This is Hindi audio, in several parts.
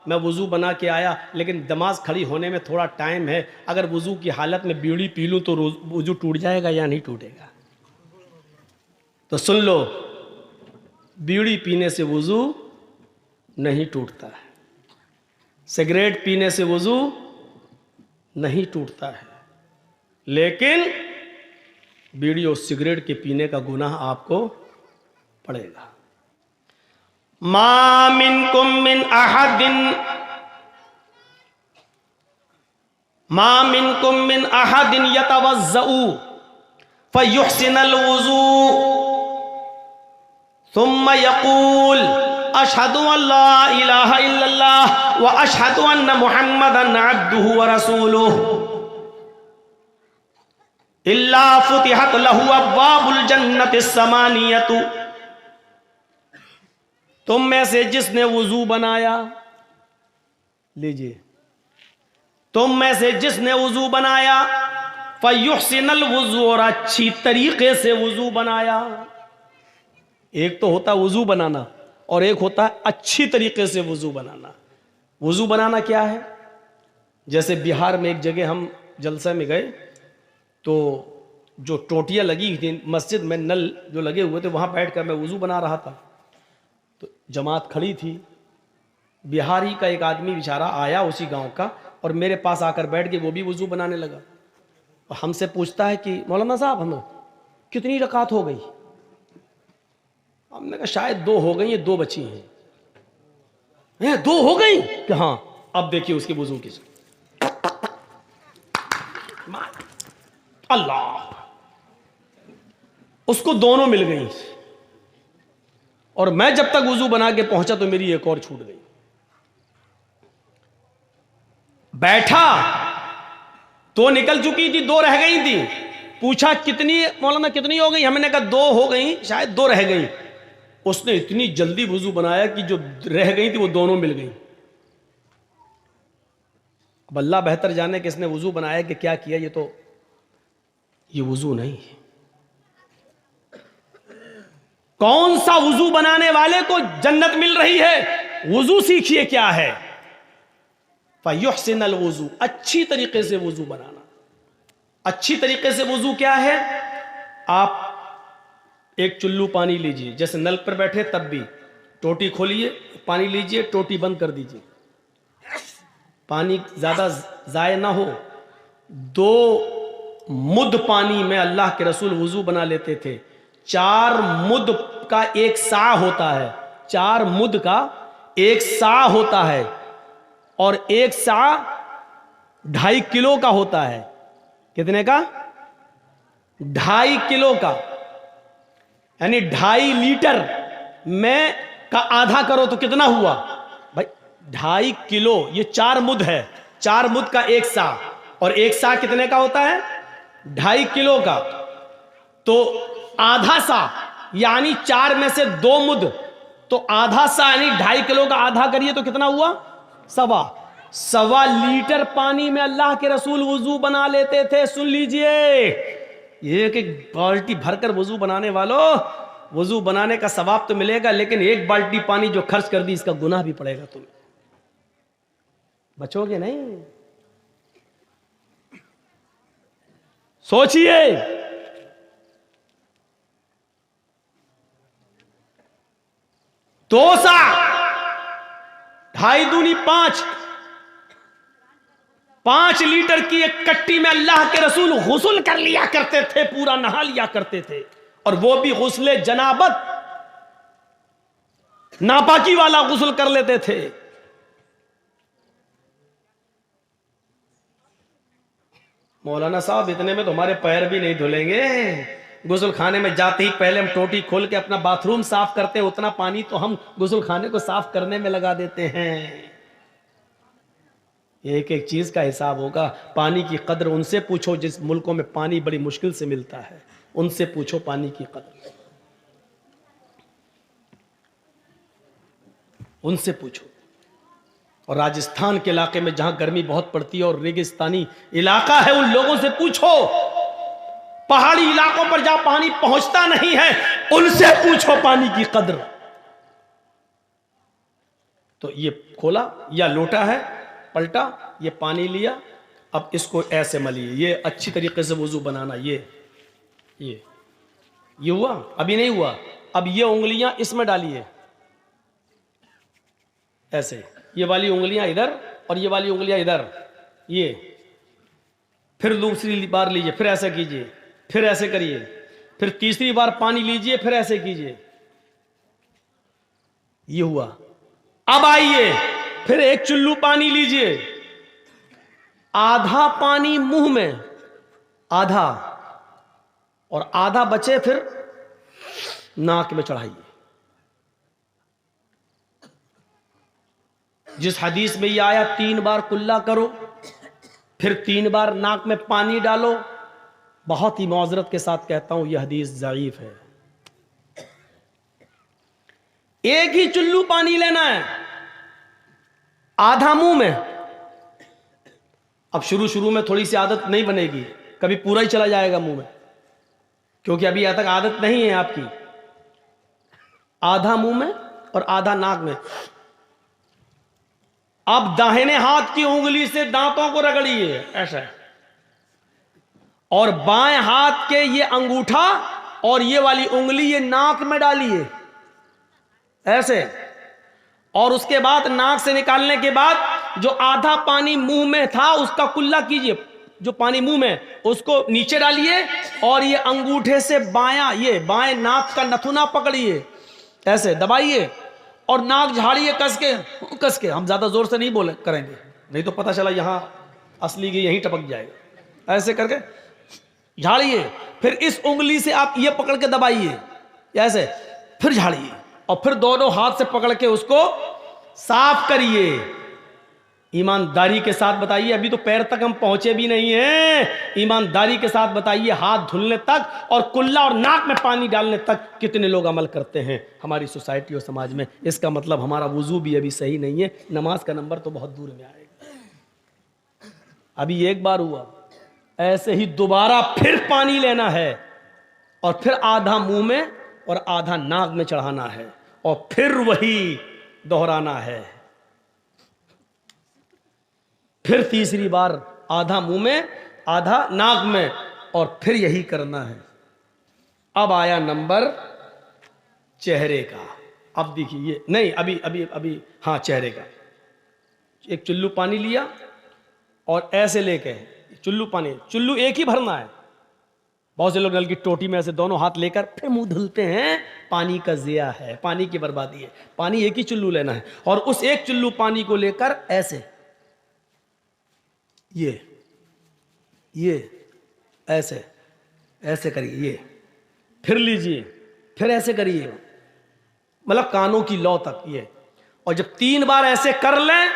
मैं वज़ू बना के आया लेकिन नमाज खड़ी होने में थोड़ा टाइम है, अगर वज़ू की हालत में बीड़ी पी लूँ तो वज़ू टूट जाएगा या नहीं टूटेगा? तो सुन लो, बीड़ी पीने से वज़ू नहीं टूटता है, सिगरेट पीने से वज़ू नहीं टूटता है, लेकिन बीड़ी और सिगरेट के पीने का गुनाह आपको पड़ेगा। मा मिनकुम मिन अहदिन यतवज़्ज़उ फयुहसिनुल वुज़ू सुम्मा यक़ूल अशहदु अल्ला इलाहा इल्लल्लाह व अशहदु अन्ना मुहम्मदन अब्दुहु व रसूलुहु इल्ला फुतिहत लहु अब्वाबुल जन्नतिस समानियतु। तुम में से जिसने वुजू बनाया, लीजिए, तुम में से जिसने वुजू बनाया, फयुहसिनुल वुज़ू, और अच्छी तरीके से वुजू बनाया। एक तो होता वुजू बनाना और एक होता है अच्छी तरीके से वुजू बनाना। वुजू बनाना क्या है? जैसे बिहार में एक जगह हम जलसे में गए तो जो टोटियाँ लगी थी मस्जिद में, नल जो लगे हुए थे, वहाँ बैठकर मैं वुजू बना रहा था। तो जमात खड़ी थी, बिहारी का एक आदमी बेचारा आया उसी गांव का और मेरे पास आकर बैठ के वो भी वुजू बनाने लगा और हमसे पूछता है कि मौलाना साहब हमें कितनी रकात हो गई? हमने कहा शायद 2 हो गई हैं, 2 बची हैं। 2 हो गई कि हाँ। अब देखिए उसके वुजू की, अल्लाह, उसको दोनों मिल गई और मैं जब तक वुजू बना के पहुंचा तो मेरी एक और छूट गई। बैठा तो निकल चुकी थी, 2 रह गई थी। पूछा कितनी मौलाना कितनी हो गई? हमने कहा 2 हो गई, शायद 2 रह गई। उसने इतनी जल्दी वुजू बनाया कि जो रह गई थी वो दोनों मिल गई। अब अल्लाह बेहतर जाने कि इसने वुजू बनाया कि क्या किया, ये वुजू नहीं है। कौन सा वुजू बनाने वाले को जन्नत मिल रही है? वुजू सीखिए क्या है। फयुहसिनुल वुजू, अच्छी तरीके से वुजू बनाना। अच्छी तरीके से वुजू क्या है? आप एक चुल्लू पानी लीजिए, जैसे नल पर बैठे तब भी, टोटी खोलिए, पानी लीजिए, टोटी बंद कर दीजिए, पानी ज्यादा जाया ना हो। 2 मुद्द पानी में अल्लाह के रसूल वुजू बना लेते थे। 4 मुद्द का 1 सा होता है, 4 मुद्द का 1 सा होता है और 1 सा 2.5 किलो का होता है। कितने का? 2.5 किलो का, यानी 2.5 लीटर में का आधा करो तो कितना हुआ भाई? 2.5 किलो। ये 4 मुद्द है, 4 मुद्द का 1 सा, और 1 सा कितने का होता है? 2.5 किलो का। तो आधा सा यानी 4 में से 2 मुद्द, तो आधा सा यानी 2.5 किलो का आधा करिए तो कितना हुआ? सवा लीटर पानी में अल्लाह के रसूल वुजू बना लेते थे। सुन लीजिए, एक बाल्टी भरकर वुजू बनाने वालों, वुजू बनाने का सवाब तो मिलेगा, लेकिन 1 बाल्टी पानी जो खर्च कर दी इसका गुनाह भी पड़ेगा। तुम्हें बचोगे नहीं। सोचिए, दो सा 2.5 दूनी 5 लीटर की एक कट्टी में अल्लाह के रसूल गुस्ल कर लिया करते थे, पूरा नहा लिया करते थे, और वो भी गुस्ले जनाबत, नापाकी वाला गुस्ल कर लेते थे। मौलाना साहब इतने में तो हमारे पैर भी नहीं धुलेंगे। गुस्ल खाने में जाते ही पहले हम टोटी खोल के अपना बाथरूम साफ करते हैं, उतना पानी तो हम गुस्ल खाने को साफ करने में लगा देते हैं। एक एक चीज का हिसाब होगा। पानी की कदर उनसे पूछो जिस मुल्कों में पानी बड़ी मुश्किल से मिलता है, उनसे पूछो पानी की कदर, उनसे पूछो। और राजस्थान के इलाके में जहां गर्मी बहुत पड़ती है और रेगिस्तानी इलाका है, उन लोगों से पूछो। पहाड़ी इलाकों पर जहां पानी पहुंचता नहीं है, उनसे पूछो पानी की कदर। तो ये खोला, या लोटा है पलटा, ये पानी लिया, अब इसको ऐसे मलिए। ये अच्छी तरीके से वुजू बनाना। ये हुआ? अभी नहीं हुआ। अब ये उंगलियां इसमें डालिए ऐसे, ये वाली उंगलियां इधर और ये वाली उंगलियां इधर, ये। फिर दूसरी बार लीजिए, फिर ऐसे कीजिए, फिर ऐसे करिए, फिर तीसरी बार पानी लीजिए, फिर ऐसे कीजिए। ये हुआ। अब आइए, फिर एक चुल्लू पानी लीजिए, आधा पानी मुंह में, आधा, और आधा बचे फिर नाक में चढ़ाइए। जिस हदीस में ये आया 3 बार कुल्ला करो, फिर 3 बार नाक में पानी डालो, बहुत ही मौजरत के साथ कहता हूं यह हदीस ज़ईफ है। एक ही चुल्लू पानी लेना है, आधा मुंह में। अब शुरू में थोड़ी सी आदत नहीं बनेगी, कभी पूरा ही चला जाएगा मुंह में, क्योंकि अभी यहां तक आदत नहीं है आपकी। आधा मुंह में और आधा नाक में। अब दाहिने हाथ की उंगली से दांतों को रगड़िए ऐसा, और बाएं हाथ के ये अंगूठा और ये वाली उंगली ये नाक में डालिए ऐसे, और उसके बाद नाक से निकालने के बाद जो आधा पानी मुंह में था उसका कुल्ला कीजिए। जो पानी मुंह में उसको नीचे डालिए, और ये अंगूठे से ये बाएं नाक का नथुना पकड़िए ऐसे, दबाइए, और नाक झाड़िए कस के। हम ज्यादा जोर से नहीं बोले करेंगे, नहीं तो पता चला यहां असली की यहीं टपक जाएगा। ऐसे करके झाड़िए, फिर इस उंगली से आप ये पकड़ के दबाइए ऐसे, फिर झाड़िए, और फिर दोनों हाथ से पकड़ के उसको साफ करिए। ईमानदारी के साथ बताइए, अभी तो पैर तक हम पहुंचे भी नहीं हैं। ईमानदारी के साथ बताइए, हाथ धुलने तक और कुल्ला और नाक में पानी डालने तक कितने लोग अमल करते हैं हमारी सोसाइटी और समाज में? इसका मतलब हमारा वुजू भी अभी सही नहीं है, नमाज का नंबर तो बहुत दूर में आएगा। अभी एक बार हुआ, ऐसे ही दोबारा फिर पानी लेना है, और फिर आधा मुंह में और आधा नाक में चढ़ाना है, और फिर वही दोहराना है। फिर तीसरी बार आधा मुंह में आधा नाक में, और फिर यही करना है। अब आया नंबर चेहरे का। अब देखिए, ये नहीं, अभी हाँ, चेहरे का। एक चुल्लू पानी लिया और ऐसे लेके, चुल्लू एक ही भरना है। बहुत से लोग नल की टोटी में ऐसे दोनों हाथ लेकर फिर मुंह धुलते हैं, पानी का ज़िया है, पानी की बर्बादी है। पानी एक ही चुल्लू लेना है, और उस एक चुल्लू पानी को लेकर ऐसे, ये ऐसे करिए, ये फिर लीजिए, फिर ऐसे करिए, मतलब कानों की लौ तक ये। और जब 3 बार ऐसे कर लें,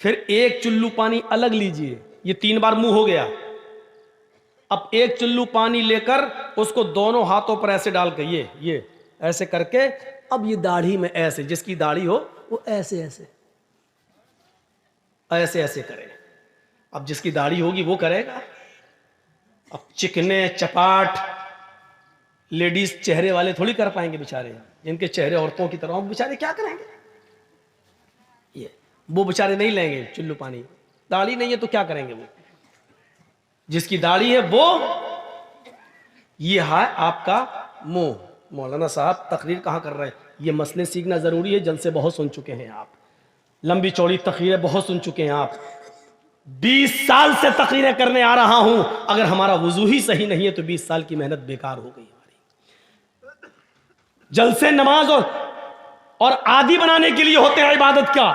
फिर एक चुल्लू पानी अलग लीजिए। ये 3 बार मुंह हो गया। अब एक चुल्लू पानी लेकर उसको दोनों हाथों पर ऐसे डाल के ये ऐसे करके, अब ये दाढ़ी में ऐसे, जिसकी दाढ़ी हो वो ऐसे करे। अब जिसकी दाढ़ी होगी वो करेगा। अब चिकने चपाट लेडीज चेहरे वाले थोड़ी कर पाएंगे बेचारे, जिनके चेहरे औरतों की तरह, बेचारे क्या करेंगे? वो बेचारे नहीं लेंगे चुल्लू पानी, दाढ़ी नहीं है तो क्या करेंगे वो? जिसकी दाढ़ी है वो, ये है आपका मुंह। मौलाना साहब तकरीर कहाँ कर रहे हैं? ये मसले सीखना जरूरी है। जलसे बहुत सुन चुके हैं आप, लंबी चौड़ी तकरीरें बहुत सुन चुके हैं आप। 20 साल से तकरीरें करने आ रहा हूं। अगर हमारा वुजू ही सही नहीं है तो 20 साल की मेहनत बेकार हो गई हमारी। जलसे नमाज और आदि बनाने के लिए होते हैं इबादत का।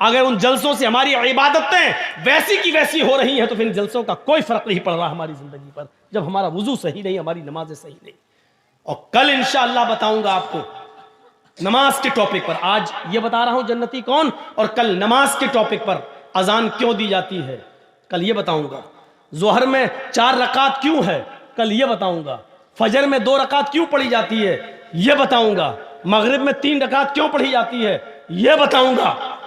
अगर उन जलसों से हमारी इबादतें वैसी की वैसी हो रही हैं तो फिर इन जलसों का कोई फर्क नहीं पड़ रहा हमारी जिंदगी पर, जब हमारा वुजू सही नहीं, हमारी नमाजें सही नहीं। और कल इंशाअल्लाह बताऊंगा आपको नमाज के टॉपिक पर। आज ये बता रहा हूं जन्नती कौन, और कल नमाज के टॉपिक पर अजान क्यों दी जाती है, कल ये बताऊंगा। जोहर में 4 रकात क्यों है, कल ये बताऊंगा। फजर में 2 रकात क्यों पढ़ी जाती है, ये बताऊंगा। मगरिब में 3 रकात क्यों पढ़ी जाती है, ये बताऊंगा।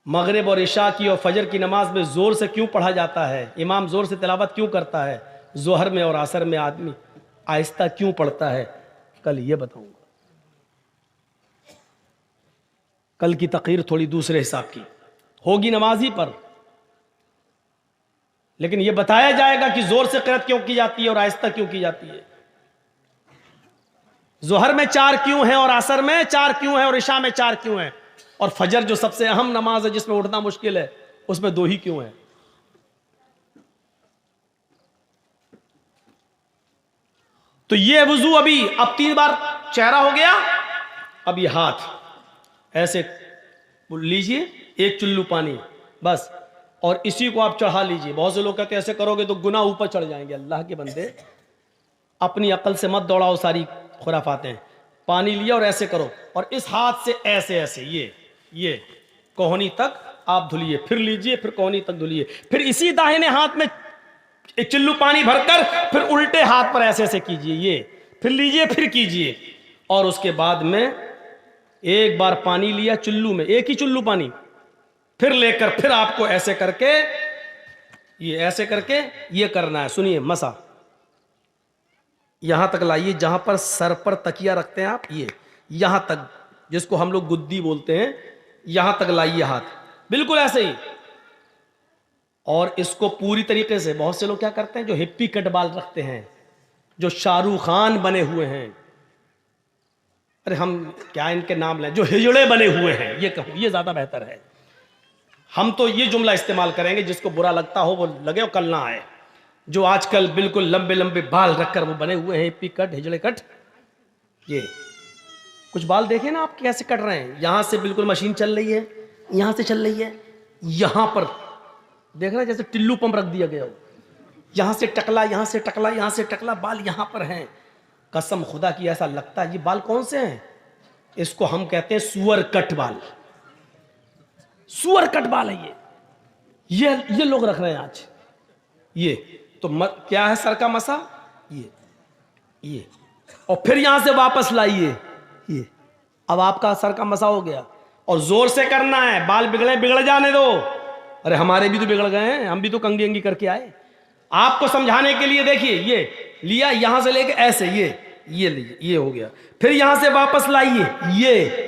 मगरिब और इशा की और फजर की नमाज में जोर से क्यों पढ़ा जाता है, इमाम जोर से तिलावत क्यों करता है, जोहर में और असर में आदमी आहिस्ता क्यों पढ़ता है, कल ये बताऊंगा। कल की तकरीर थोड़ी दूसरे हिसाब की होगी नमाजी पर, लेकिन यह बताया जाएगा कि जोर से क़िरात क्यों की जाती है और आहिस्ता क्यों की जाती है। जोहर में 4 क्यों है और असर में 4 क्यों है और इशा में 4 क्यों है, और फजर जो सबसे अहम नमाज है जिसमें उठना मुश्किल है उसमें 2 ही क्यों है। तो ये वुजू अभी अब 3 बार चेहरा हो गया, अब ये हाथ ऐसे लीजिए, 1 चुल्लू पानी बस, और इसी को आप चढ़ा लीजिए। बहुत से लोग कहते हैं ऐसे करोगे तो गुनाह ऊपर चढ़ जाएंगे। अल्लाह के बंदे, अपनी अकल से मत दौड़ाओ सारी खुराफातें। पानी लिया और ऐसे करो, और इस हाथ से ऐसे ऐसे ये कोहनी तक आप धुलिए, फिर लीजिए, फिर कोहनी तक धुलिए, फिर इसी दाहिने हाथ में 1 चुल्लू पानी भरकर फिर उल्टे हाथ पर ऐसे ऐसे कीजिए, ये फिर लीजिए, फिर कीजिए, और उसके बाद में एक बार पानी लिया चुल्लू में, 1 ही चुल्लू पानी, फिर लेकर फिर आपको ऐसे करके ये ऐसे करके ये करना है। सुनिए, मसा यहां तक लाइए, जहां पर सर पर तकिया रखते हैं आप, ये यहां तक, जिसको हम लोग गुद्दी बोलते हैं, यहां तक लाइए हाथ, बिल्कुल ऐसे ही। और इसको पूरी तरीके से, बहुत से लोग क्या करते हैं जो हिप्पी कट बाल रखते हैं, जो शाहरुख खान बने हुए हैं, अरे हम क्या इनके नाम लें, जो हिजड़े बने हुए हैं, ये कहूं, ये ज्यादा बेहतर है। हम तो ये जुमला इस्तेमाल करेंगे, जिसको बुरा लगता हो वो लगे और कल ना आए। जो आजकल बिल्कुल लंबे लंबे बाल रखकर वो बने हुए हैं, हिप्पी कट, हिजड़े कट, ये कुछ बाल देखे ना आप कैसे कट रहे हैं, यहां से बिल्कुल मशीन चल रही है, यहां से चल रही है, यहां पर देख रहे हैं जैसे टिल्लू पंप रख दिया गया हो, यहां से टकला, यहां से टकला, यहां से टकला, बाल यहां पर हैं। कसम खुदा की ऐसा लगता है ये बाल कौन से हैं, इसको हम कहते हैं सुअर कट बाल, सुअर कट बाल है ये लोग रख रहे हैं आज। ये तो क्या है सर का मसा, ये और फिर यहां से वापस लाइए, ये अब आपका सर का मसा हो गया, और जोर से करना है, बाल बिगड़ जाने दो। अरे हमारे भी तो बिगड़ गए हैं, हम भी तो कंगी अंगी करके आए। आपको समझाने के लिए देखिए, ये लिया यहां से लेके ऐसे, ये लीजिए, ये हो गया, फिर यहां से वापस लाइए, ये।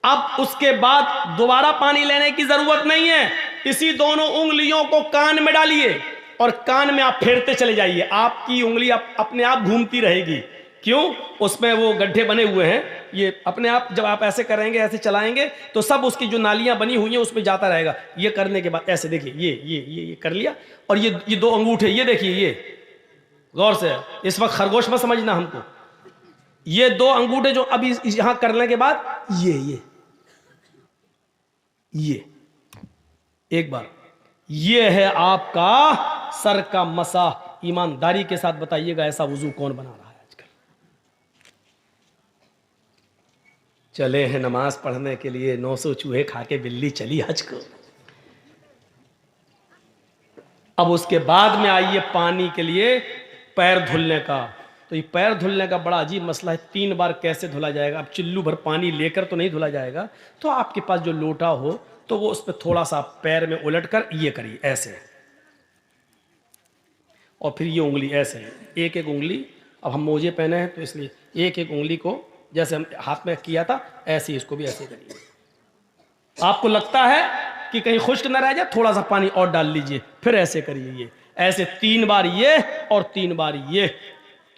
अब उसके बाद दोबारा पानी लेने की जरूरत नहीं है, इसी दोनों उंगलियों को कान में डालिए और कान में आप फेरते चले जाइए, आपकी उंगली अपने आप घूमती रहेगी। क्यों? उसमें वो गड्ढे बने हुए हैं, ये अपने आप जब आप ऐसे करेंगे, ऐसे चलाएंगे तो सब उसकी जो नालियां बनी हुई हैं उसमें जाता रहेगा। ये करने के बाद ऐसे देखिए, ये कर लिया, और ये 2 अंगूठे, ये देखिए, ये गौर से, इस वक्त खरगोश मत समझना हमको, ये 2 अंगूठे जो अभी यहां करने के बाद ये एक बार, ये है आपका सर का मसा। ईमानदारी के साथ बताइएगा ऐसा वुजू कौन बना रहा है आजकल? चले हैं नमाज पढ़ने के लिए, 900 चूहे खा के बिल्ली चली हज को। अब उसके बाद में आइए पानी के लिए पैर धुलने का। तो ये पैर धुलने का बड़ा अजीब मसला है, 3 बार कैसे धुला जाएगा? अब चिल्लू भर पानी लेकर तो नहीं धुला जाएगा, तो आपके पास जो लोटा हो तो वो उस पर थोड़ा सा पैर में उलट कर ये करिए ऐसे, और फिर ये उंगली ऐसे, एक उंगली, अब हम मोजे पहने हैं तो इसलिए एक उंगली को जैसे हम हाथ में किया था ऐसे ही इसको भी ऐसे करिए। आपको लगता है कि कहीं खुश्क न रह जाए, थोड़ा सा पानी और डाल लीजिए, फिर ऐसे करिए, ये ऐसे 3 बार ये और 3 बार ये,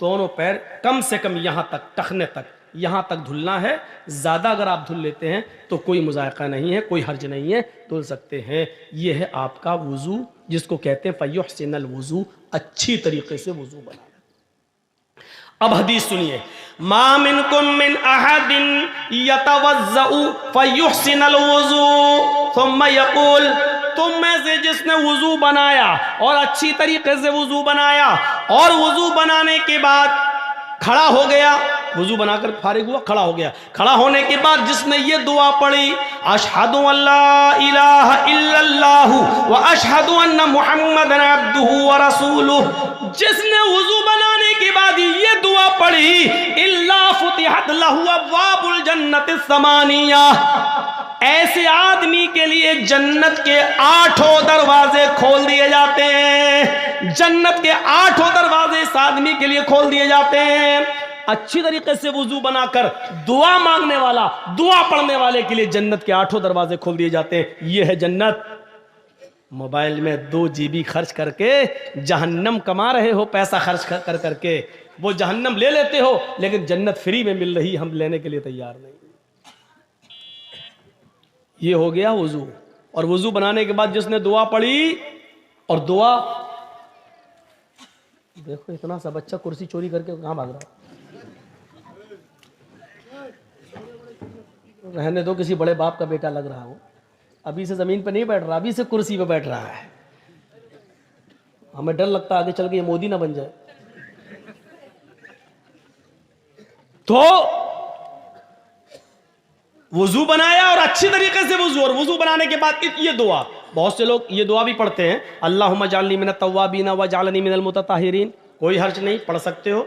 दोनों पैर कम से कम यहां तक, टखने तक, यहां तक धुलना है। ज्यादा अगर आप धुल लेते हैं तो कोई मुजायका नहीं है, कोई हर्ज नहीं है, धुल सकते हैं। यह है आपका वुजू, जिसको कहते हैं फयुहसिनुल वुजू, अच्छी तरीके से वुजू बनाना। अब हदीस सुनिए, मा मिनकुम मिन अहदिन यतवज़्ज़उ फयुहसिनुल वुजू सुम्मा यक़ूल, तुम में से जिसने वुजू बनाया और अच्छी तरीके से वुजू बनाया, और वुजू बनाने के बाद खड़ा हो गया, वुजू बनाकर फारिग हुआ, खड़ा हो गया, खड़ा होने के बाद जिसने ये दुआ पढ़ी, अशहदु अल्ला इलाहा इल्लल्लाहु व अशहदु अन्ना मुहम्मदन अब्दुहु व रसूलुहु, जिसने वुजू बनाने के बाद ये दुआ पढ़ी, इल्ला फुतिहत लहु अब्वाबुल जन्नतिस समानिया, ऐसे आदमी के लिए जन्नत के 8 दरवाजे खोल दिए जाते हैं। जन्नत के 8 दरवाजे इस आदमी के लिए खोल दिए जाते हैं। अच्छी तरीके से वुजू बनाकर दुआ मांगने वाला, दुआ पढ़ने वाले के लिए जन्नत के 8 दरवाजे खोल दिए जाते हैं। ये है जन्नत। मोबाइल में 2 GB खर्च करके जहन्नम कमा रहे हो, पैसा खर्च कर करके वो जहन्नम ले लेते हो, लेकिन जन्नत फ्री में मिल रही, हम लेने के लिए तैयार नहीं। ये हो गया वुजू। और वुजू बनाने के बाद जिसने दुआ पढ़ी, और दुआ देखो इतना सा बच्चा कुर्सी चोरी करके कहां भाग रहा है। रहने दो, किसी बड़े बाप का बेटा लग रहा हो, अभी से जमीन पे नहीं बैठ रहा, अभी से कुर्सी पे बैठ रहा है। हमें डर लगता है आगे चल के ये मोदी ना बन जाए। तो वुजू बनाया और अच्छी तरीके से वुजू, और वुजू बनाने के बाद ये दुआ, बहुत से लोग ये दुआ भी पढ़ते हैं, अल्लाहुम्मा जालनी मिनत तव्वाबीन व जालनी मिनल मुतताहिरीन। कोई हर्ज नहीं, पढ़ सकते हो,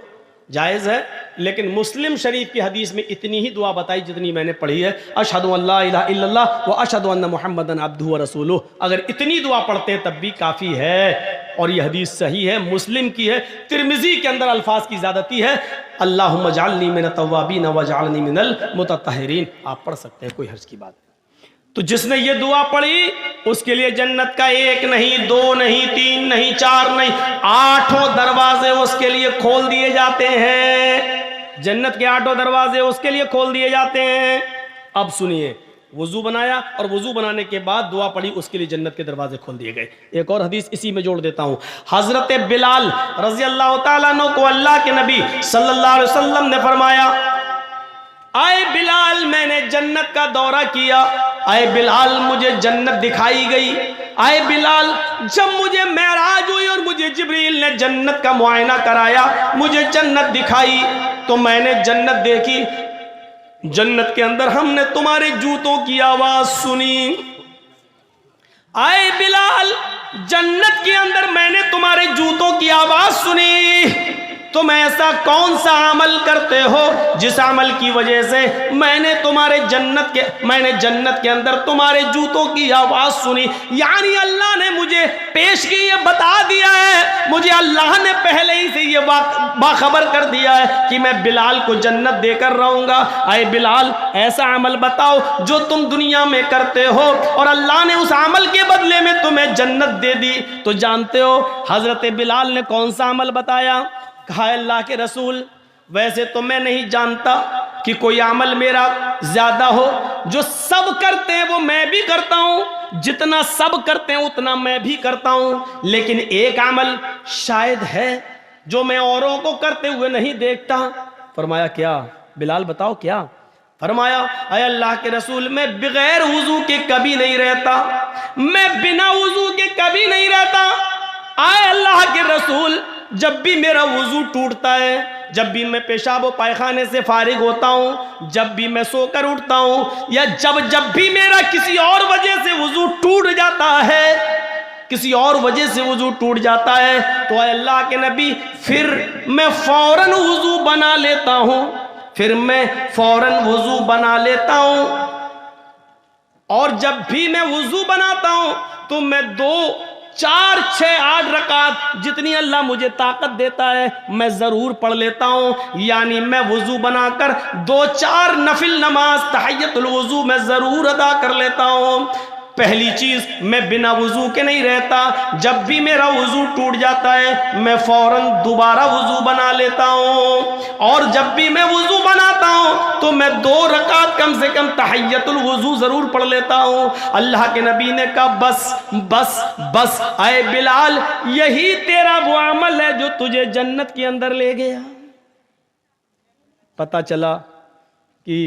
जायज़ है। लेकिन मुस्लिम शरीफ की हदीस में इतनी ही दुआ बताई जितनी मैंने पढ़ी है, अशहदु अल्ला इलाहा इल्लल्लाह व अशहदु अन्ना मुहम्मदन अब्दुहु व रसूलुहु। अगर इतनी दुआ पढ़ते हैं तब भी काफ़ी है, और ये हदीस सही है, मुस्लिम की है। तिरमिज़ी के अंदर अल्फाज की ज़्यादती है, अल्लाहुम्मा जालनी मिनत तव्वाबीन व जालनी मिनल मुतताहिरीन। आप पढ़ सकते हैं, कोई हर्ज की बात। तो जिसने ये दुआ पढ़ी उसके लिए जन्नत का 1 नहीं, 2 नहीं, 3 नहीं, 4 नहीं, 8 दरवाजे उसके लिए खोल दिए जाते हैं। जन्नत के 8 दरवाजे उसके लिए खोल दिए जाते हैं। अब सुनिए, वुजू बनाया और वुजू बनाने के बाद दुआ पढ़ी, उसके लिए जन्नत के दरवाजे खोल दिए गए। एक और हदीस इसी में जोड़ देता हूं। हजरत बिलाल रजी अल्लाह तआला अन्हु को अल्लाह के नबी सल्लल्लाहु अलैहि वसल्लम ने फरमाया, आए बिलाल मैंने जन्नत का दौरा किया, आए बिलाल मुझे जन्नत दिखाई गई, आए बिलाल जब मुझे मेराज हुई और मुझे जिब्रील ने जन्नत का मुआयना कराया, मुझे जन्नत दिखाई, तो मैंने जन्नत देखी। जन्नत के अंदर हमने तुम्हारे जूतों की आवाज सुनी। आए बिलाल जन्नत के अंदर मैंने तुम्हारे जूतों की आवाज सुनी। तुम ऐसा कौन सा अमल करते हो जिस अमल की वजह से मैंने जन्नत के अंदर तुम्हारे जूतों की आवाज सुनी। यानी अल्लाह ने मुझे पेश की, ये बता दिया है, मुझे अल्लाह ने पहले ही से ये बाखबर कर दिया है कि मैं बिलाल को जन्नत देकर रहूंगा। आए बिलाल ऐसा अमल बताओ जो तुम दुनिया में करते हो और अल्लाह ने उस अमल के बदले में तुम्हें जन्नत दे दी। तो जानते हो हजरत बिलाल ने कौन सा अमल बताया? कहा अल्लाह के रसूल वैसे तो मैं नहीं जानता कि कोई अमल मेरा ज्यादा हो, जो सब करते हैं वो मैं भी करता हूं, जितना सब करते हैं उतना मैं भी करता हूं, लेकिन एक अमल शायद है जो मैं औरों को करते हुए नहीं देखता। फरमाया क्या? बिलाल बताओ क्या? फरमाया अय अल्लाह के रसूल मैं बगैर वुजू के कभी नहीं रहता, मैं बिना वुजू के कभी नहीं रहता। आए अल्लाह के रसूल जब भी मेरा वुजू टूटता है, जब भी मैं पेशाब व पायखाने से फारिग होता हूँ, जब भी मैं सोकर उठता हूँ, या जब भी मेरा किसी और वजह से वुजू टूट जाता है, किसी और वजह से वुजू टूट जाता है, तो अल्लाह के नबी फिर मैं फौरन वुजू बना लेता हूँ, फिर मैं फौरन वुजू बना लेता हूँ। और जब भी मैं वुजू बनाता हूँ तो मैं 2, 4, 6, 8 रकात जितनी अल्लाह मुझे ताकत देता है मैं जरूर पढ़ लेता हूं। यानी मैं वुजू बनाकर 2, 4 नफिल नमाज तहय्युतुल वुजू मैं जरूर अदा कर लेता हूं। पहली चीज मैं बिना वुजू के नहीं रहता, जब भी मेरा वुजू टूट जाता है मैं फौरन दोबारा वुजू बना लेता हूं, और जब भी मैं वुजू बनाता हूं तो मैं 2 रकात कम से कम तहय्युतुल वुजू जरूर पढ़ लेता हूं। अल्लाह के नबी ने कहा बस बस बस आए बिलाल यही तेरा वो अमल है जो तुझे जन्नत के अंदर ले गया। पता चला कि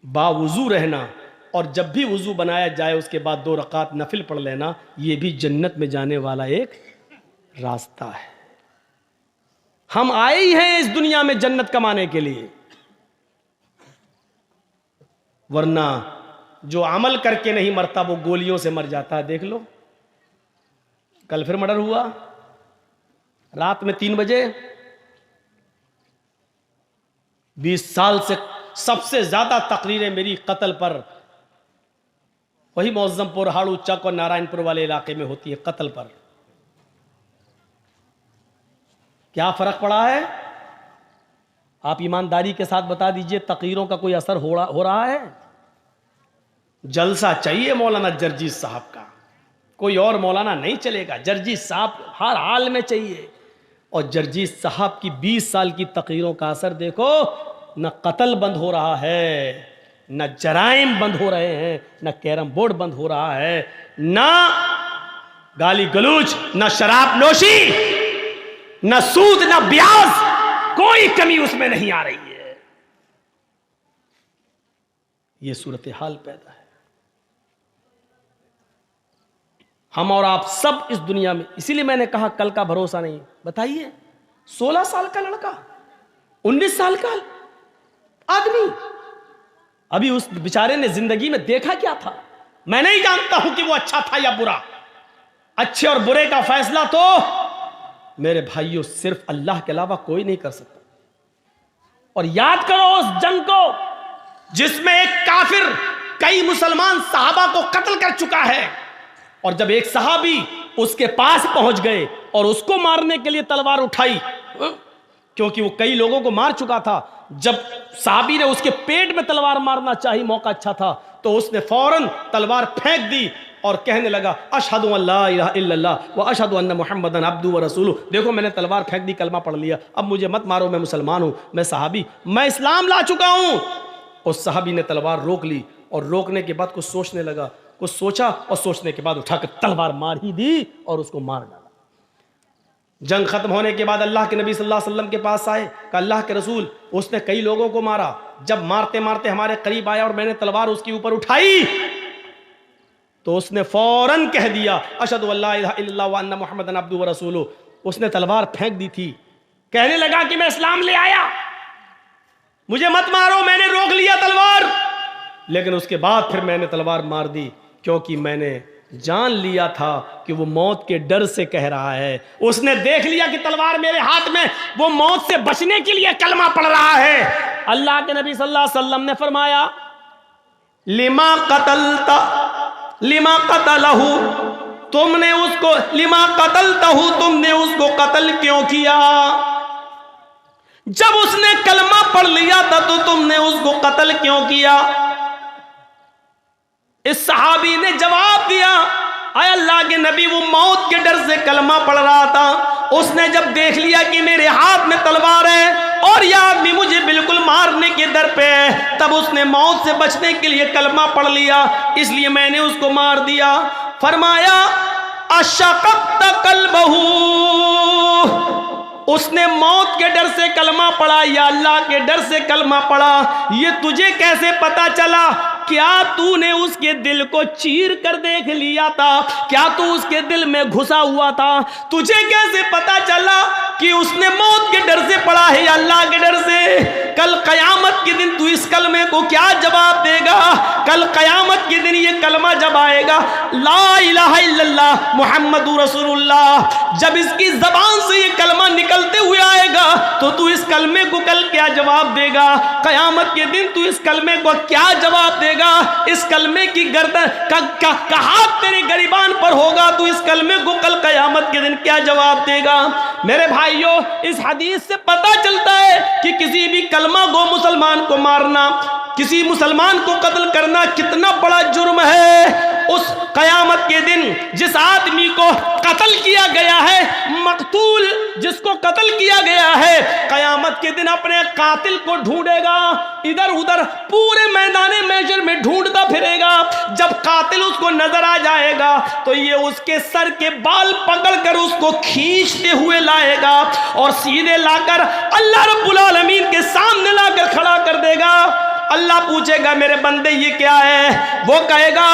बावुजू रहना और जब भी वुजू बनाया जाए उसके बाद 2 रकात नफिल पढ़ लेना, यह भी जन्नत में जाने वाला एक रास्ता है। हम आए ही हैं इस दुनिया में जन्नत कमाने के लिए, वरना जो अमल करके नहीं मरता वो गोलियों से मर जाता है। देख लो कल फिर मर्डर हुआ रात में 3 बजे। 20 साल से सबसे ज्यादा तकरीरें मेरी कत्ल पर वही मौजमपुर, हाड़ू चक और नारायणपुर वाले इलाके में होती है, कत्ल पर। क्या फर्क पड़ा है? आप ईमानदारी के साथ बता दीजिए, तकीरों का कोई असर हो रहा है? जलसा चाहिए मौलाना जर्जीस साहब का, कोई और मौलाना नहीं चलेगा, जर्जीस साहब हर हाल में चाहिए। और जर्जीस साहब की 20 साल की तकीरों का असर देखो, न कत्ल बंद हो रहा है, न जराइम बंद हो रहे हैं, न कैरम बोर्ड बंद हो रहा है, न गाली गलूच, न शराब नोशी, न सूद, न ब्याज, कोई कमी उसमें नहीं आ रही है। यह सूरत हाल पैदा है। हम और आप सब इस दुनिया में, इसीलिए मैंने कहा कल का भरोसा नहीं। बताइए 16 साल का लड़का, 19 साल का आदमी, अभी उस बेचारे ने जिंदगी में देखा क्या था? मैं नहीं जानता हूं कि वो अच्छा था या बुरा। अच्छे और बुरे का फैसला तो मेरे भाइयों सिर्फ अल्लाह के अलावा कोई नहीं कर सकता। और याद करो उस जंग को जिसमें एक काफिर कई मुसलमान सहाबा को कत्ल कर चुका है, और जब एक सहाबी उसके पास पहुंच गए और उसको मारने के लिए तलवार उठाई, क्योंकि वो कई लोगों को मार चुका था, जब सहाबी ने उसके पेट में तलवार मारना चाहिए, मौका अच्छा था, तो उसने फौरन तलवार फेंक दी और कहने लगा अशहदु अल्ला इलाहा इल्लल्लाह व अशहदु अन्ना मुहम्मदन अब्दुहु व रसूलुहु। देखो मैंने तलवार फेंक दी, कलमा पढ़ लिया, अब मुझे मत मारो, मैं मुसलमान हूं, मैं सहाबी, मैं इस्लाम ला चुका हूं। उस सहाबी ने तलवार रोक ली और रोकने के बाद कुछ सोचने लगा, कुछ सोचा और सोचने के बाद उठाकर तलवार मार ही दी और उसको मार डाला। जंग खत्म होने के बाद अल्लाह के नबी सल्लल्लाहु अलैहि वसल्लम के पास आए, कहा अल्लाह के रसूल उसने कई लोगों को मारा, जब मारते मारते हमारे करीब आया और मैंने तलवार उसके ऊपर उठाई तो उसने फौरन कह दिया अशहदु अल्ला इलाहा इल्लल्लाह व अन्ना मुहम्मदन अब्दुहु व रसूलुहु। उसने तलवार फेंक दी थी, कहने लगा कि मैं इस्लाम ले आया, मुझे मत मारो, मैंने रोक लिया तलवार, लेकिन उसके बाद फिर मैंने तलवार मार दी, क्योंकि मैंने जान लिया था कि वो मौत के डर से कह रहा है। उसने देख लिया कि तलवार मेरे हाथ में, वो मौत से बचने के लिए कलमा पढ़ रहा है। अल्लाह के नबी सल्लल्लाहु अलैहि वसल्लम ने फरमाया लिमा कतलता लिमा कतलहू, तुमने उसको लिमा कतलतहू, तुमने उसको कत्ल क्यों किया? जब उसने कलमा पढ़ लिया था तो तुमने उसको कत्ल क्यों किया? इस सहाबी ने जवाब दिया आय अल्लाह के नबी, वो मौत के डर से कलमा पढ़ रहा था, उसने जब देख लिया कि मेरे हाथ में तलवार है और यह आदमी मुझे बिल्कुल मारने के दर पे है, तब उसने मौत से बचने के लिए कलमा पढ़ लिया, इसलिए मैंने उसको मार दिया। फरमाया अशक़क़्त क़ल्बहू, उसने मौत के डर से कलमा पढ़ा या अल्लाह के डर से कलमा पढ़ा, ये तुझे कैसे पता चला? क्या तूने उसके दिल को चीर कर देख लिया था? क्या तू उसके दिल में घुसा हुआ था? तुझे कैसे पता चला कि उसने मौत के डर से पढ़ा है या अल्लाह के डर से? कल कयामत के दिन तू इस कलमे को क्या जवाब देगा? कल कयामत के दिन ये कलमा जब आएगा ला इलाहा इल्लल्लाह मुहम्मदुर रसूलुल्लाह, जब इसकी जबान से ये कलमा निकलते हुए आएगा तो तू इस कलमे को कल क्या जवाब देगा? कयामत के दिन तू इस कलमे को क्या जवाब देगा? इस कलमे की गर्दन का हाथ तेरे गरिबान पर होगा, तू इस कलमे को कल कयामत के दिन क्या जवाब देगा? मेरे भाइयों, इस हदीस से पता चलता है कि किसी भी कलमा गो मुसलमान को मारना, किसी मुसलमान को कत्ल करना कितना बड़ा जुर्म है। उस कयामत के दिन जिस आदमी को कत्ल किया गया है, मकतूल जिसको कत्ल किया गया है, कयामत के दिन अपने कातिल को ढूंढेगा, इधर उधर पूरे मैदाने महशर में ढूंढता फिरेगा। जब कातिल उसको नजर आ जाएगा तो ये उसके सर के बाल पकड़कर उसको खींचते हुए लाएगा और सीधे लाकर अल्लाह रब्बुल आलमीन के सामने लाकर खड़ा कर देगा। अल्लाह पूछेगा मेरे बंदे ये क्या है? वो कहेगा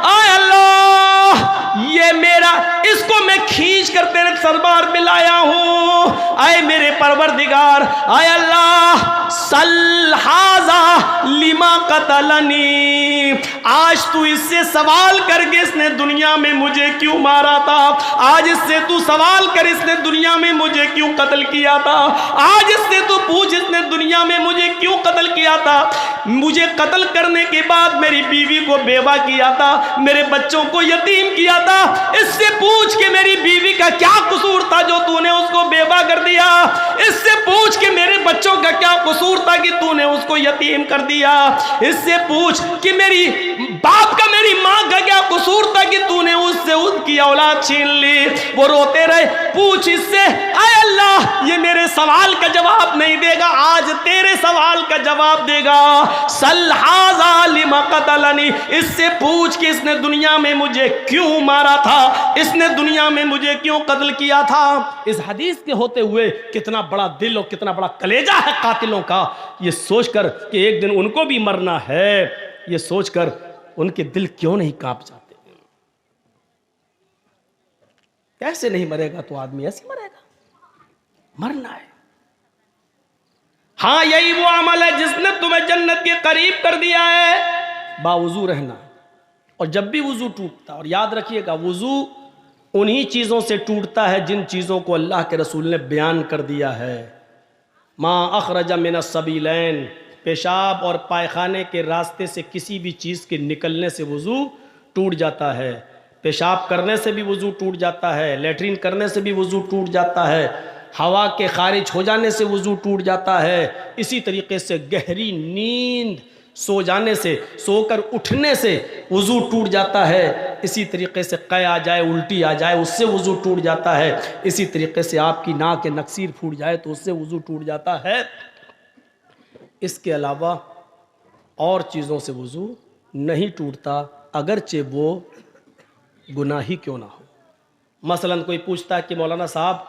आय अल्लाह, ये मेरा, इसको मैं खींच कर तेरे दरबार में लाया हूं। आए मेरे परवरदिगार, आय अल्लाह, सल हाजा लिमा कतलनी, आज तू इससे सवाल करके इसने दुनिया में मुझे क्यों मारा था, आज इससे तू सवाल कर इसने दुनिया में मुझे क्यों कत्ल किया था, आज इससे तू पूछ इसने दुनिया में मुझे क्यों कत्ल किया था। मुझे कत्ल करने के बाद मेरी बीवी को बेवा किया था, मेरे बच्चों को यतीम किया था, इससे पूछ के मेरी बीवी का क्या कसूर था जो तूने उसको बेवा कर दिया, इससे पूछ के मेरे बच्चों का क्या कसूर था कि तूने उसको यतीम कर दिया, इससे पूछ कि मेरी बाप का मेरी मां का क्या कसूर था कि तूने उससे उसकी औलाद छीन ली। वो रोते रहे, पूछ इससे, आय अल्लाह ये मेरे सवाल का जवाब नहीं देगा, आज तेरे सवाल का जवाब देगा। सल हाज़ा लिमा क़तलनी, इससे पूछ कि इसने दुनिया में मुझे क्यों मारा था, इसने दुनिया में मुझे क्यों कत्ल किया था। इस हदीस के होते हुए कितना बड़ा दिल और कितना बड़ा कलेजा है कातिलों का, ये सोचकर कि एक दिन उनको भी मरना है, ये सोचकर उनके दिल क्यों नहीं कांप जाते। कैसे नहीं मरेगा तो आदमी ऐसे मरेगा, मरना है। हाँ यही वो अमल है जिसने तुम्हें जन्नत के करीब कर दिया है, बावुजू रहना। और जब भी वुजू टूटता, और याद रखिएगा वुजू उन्हीं चीज़ों से टूटता है जिन चीज़ों को अल्लाह के रसूल ने बयान कर दिया है। मा अखरजा मिनस सबीलैन, पेशाब और पायखाने के रास्ते से किसी भी चीज़ के निकलने से वुजू टूट जाता है। पेशाब करने से भी वुजू टूट जाता है, लेटरिन करने से भी वुजू टूट जाता है, हवा के खारिज हो जाने से वुजू टूट जाता है। इसी तरीके से गहरी नींद सो जाने से, सोकर उठने से वुजू टूट जाता है। इसी तरीके से कै आ जाए, उल्टी आ जाए, उससे वुजू टूट जाता है। इसी तरीके से आपकी नाक के नक्सीर फूट जाए तो उससे वुजू टूट जाता है। इसके अलावा और चीज़ों से वुजू नहीं टूटता, अगरचे वो गुनाही क्यों ना हो। मसलन कोई पूछता है कि मौलाना साहब